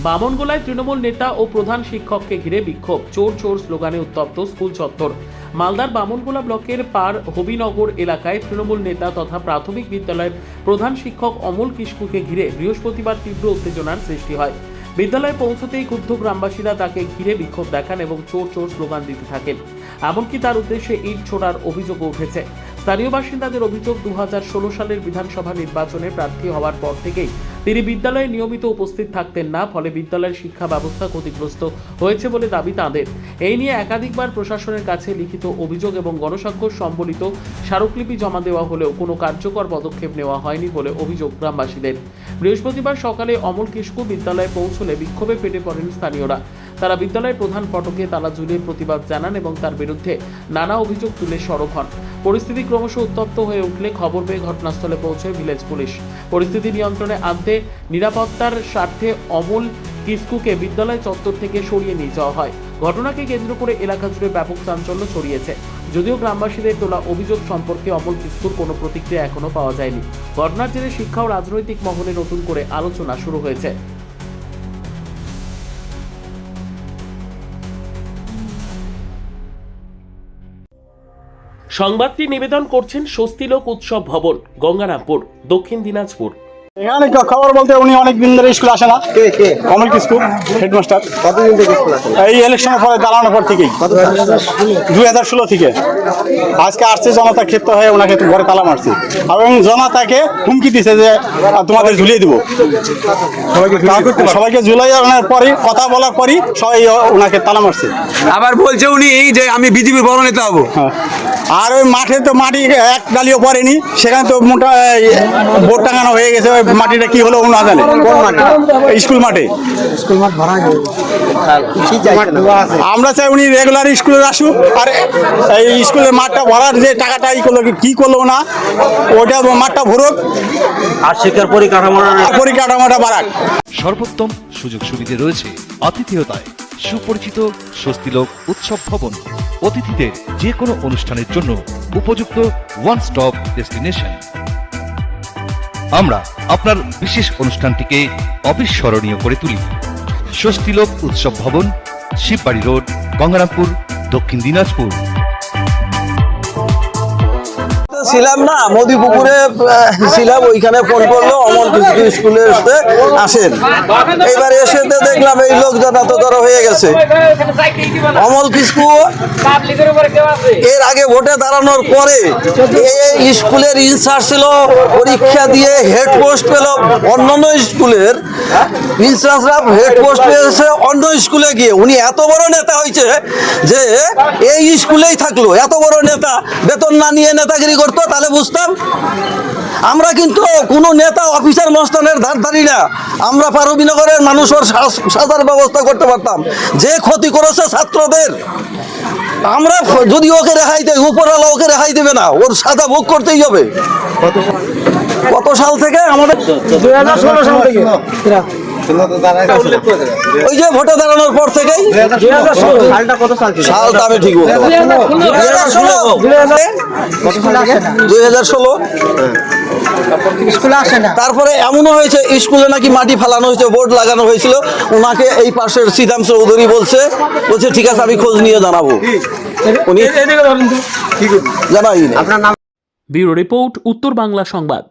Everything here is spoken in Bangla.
বামনগোলায় তৃণমূল নেতা ও প্রধান শিক্ষককে ঘিরে বিক্ষোভ, চোর চোর স্লোগানে উত্তপ্ত স্কুল চত্বর। মালদার বামনগোলা ব্লকের পার হবিনগর এলাকায় তৃণমূল নেতা তথা প্রাথমিক বিদ্যালয়ের প্রধান শিক্ষক অমল কিস্কুকে ঘিরে বৃহস্পতিবার তীব্র উত্তেজনার সৃষ্টি হয়। বিদ্যালয়ে পৌঁছতেই ক্ষুব্ধ গ্রামবাসীরা তাকে ঘিরে বিক্ষোভ দেখান এবং চোর চোর স্লোগান দিতে থাকেন। এমনকি তার উদ্দেশ্যে ইট ছোড়ার অভিযোগও উঠেছে। স্থানীয় বাসিন্দাদের অভিযোগ, 2016 সালের বিধানসভা নির্বাচনে প্রার্থী হওয়ার পর থেকেই তিনি বিদ্যালয়ে নিয়মিত উপস্থিত থাকতেন না, ফলে বিদ্যালয়ের শিক্ষা ব্যবস্থা ক্ষতিগ্রস্ত হয়েছে বলে দাবি তাঁদের। এই নিয়ে একাধিকবার প্রশাসনের কাছে লিখিত অভিযোগ এবং গণস্বাক্ষর সম্বলিত স্মারকলিপি জমা দেওয়া হলেও কোনো কার্যকর পদক্ষেপ নেওয়া হয়নি বলে অভিযোগ গ্রামবাসীদের। বৃহস্পতিবার সকালে অমল কিস্কু বিদ্যালয়ে পৌঁছলে বিক্ষোভে ফেটে পড়েন স্থানীয়রা। তারা বিদ্যালয়ের প্রধান ফটকে তালা ঝুলিয়ে প্রতিবাদ জানান এবং তার বিরুদ্ধে নানা অভিযোগ তুলে সরব হন। পরিস্থিতি ক্রমশ উত্তপ্ত হয়ে উঠলে খবর পেয়ে ঘটনাস্থলে পৌঁছয় ভিলেজ পুলিশ। পরিস্থিতি নিয়ন্ত্রণে আনতে নিরাপত্তার স্বার্থে অমল কিস্কুকে বিদ্যালয় চত্বর থেকে সরিয়ে নিয়ে যাওয়া হয়। ঘটনাকে কেন্দ্র করে এলাকা জুড়ে ব্যাপক চাঞ্চল্য ছড়িয়েছে। যদিও গ্রামবাসীদের তোলা অভিযোগ সম্পর্কে অমল কিস্কুর কোনো প্রতিক্রিয়া এখনো পাওয়া যায়নি। ঘটনার জেরে শিক্ষা ও রাজনৈতিক মহলে নতুন করে আলোচনা শুরু হয়েছে। সংবাদটি নিবেদন করছেন স্বস্তিলোক উৎসব ভবন, গঙ্গারামপুর, দক্ষিণ দিনাজপুর। এখানে খবর বলতে উনি অনেক দিন ধরে স্কুল আসে না। অমল কিস্কু হেডমাস্টার। কতদিন থেকে স্কুল আসে? এই ইলেকশনের পরে দাঁড়ানোর পর থেকেই 2016 থেকে আজকে আসছে। জনতা ক্ষিপ্ত হয়ে ওনাকে ঘরে তালা মারছে এবং জনতাকে হুমকি দিছে যে তোমাদের ঝুলিয়ে দিব। সবাইকে ঝুলাই আনার পরই, কথা বলার পরই সবাই ওনাকে তালা মারছে। আবার বলছে উনি এই যে আমি বিজেপির বড় নেতা হবো। আর ওই মাঠে তো মাটি এক ডালিও পড়েনি, সেখানে তো মোটা বোর্ড টাঙানো হয়ে গেছে। ওই মাটিটা কি হলো না জানে। স্কুল মাঠে আমরা চাই উনি রেগুলার স্কুলে আসুক, আর এই স্কুলের মাঠটা ভরার যে টাকাটা কি করলো না, ওটা মাঠটা ভরুক আর শিক্ষার পরিকাঠামোটা বাড়াক। সর্বোত্তম সুযোগ সুবিধা রয়েছে আতিথেয়তায়। সুপরিচিত স্বস্তিলোক উৎসব ভবন, অতিথিদের যে কোনো অনুষ্ঠানের জন্য উপযুক্ত ওয়ান স্টপ ডেস্টিনেশন। আমরা আপনার বিশেষ অনুষ্ঠানটিকে অবিস্মরণীয় করে তুলি। স্বস্তিলোক উৎসব ভবন, শিববাড়ি রোড, গঙ্গারামপুর, দক্ষিণ দিনাজপুর। ছিলাম না, মোদিপুকুরে ছিলাম, ওইখানে ফোন করলো অমল কিস্কু স্কুলে আসেন। এইবার এসে দেখলাম এই লোক এত জড়ো হয়ে গেছে। অমল কিস্কু এর আগে ভোটে দাঁড়ানোর পরে এই স্কুলের ইনচার্জ ছিল, পরীক্ষা দিয়ে হেড পোস্ট পেল। অন্যান্য স্কুলের ইনচার্জরা হেড পোস্ট পেয়েছে অন্য স্কুলে গিয়ে। উনি এত বড় নেতা হয়েছে যে এই স্কুলেই থাকলো। এত বড় নেতা বেতন না নিয়ে নেতাগিরি করতো, তাহলে বুঝতাম। আমরা কিন্তু কোনো নেতা অফিসার মস্তানের ধার ধারি না। আমরা পারবিনগরের মানুষের সাজার ব্যবস্থা করতে পারতাম। যে ক্ষতি করেছে ছাত্রদের, আমরা যদি ওকে রেহাই দেয়, উপরওয়ালা ওকে রেহাই দেবে না, ওর সাজা ভোগ করতেই হবে। কত সাল থেকে? আমাদের 2016 সাল থেকে। ওই যে ভোটে দাঁড়ানোর পর থেকেই। সালটা আমি ঠিক বলতে 2016। তারপরে এমনও হয়েছে স্কুলে নাকি মাটি ফেলানো হয়েছে, বোর্ড লাগানো হয়েছিল। ওনাকে এই পাশের সিদাম চৌধুরী বলছে ঠিক আছে আমি খোঁজ নিয়ে জানাবো। উনি জানাই। ব্যুরো রিপোর্ট, উত্তর বাংলা সংবাদ।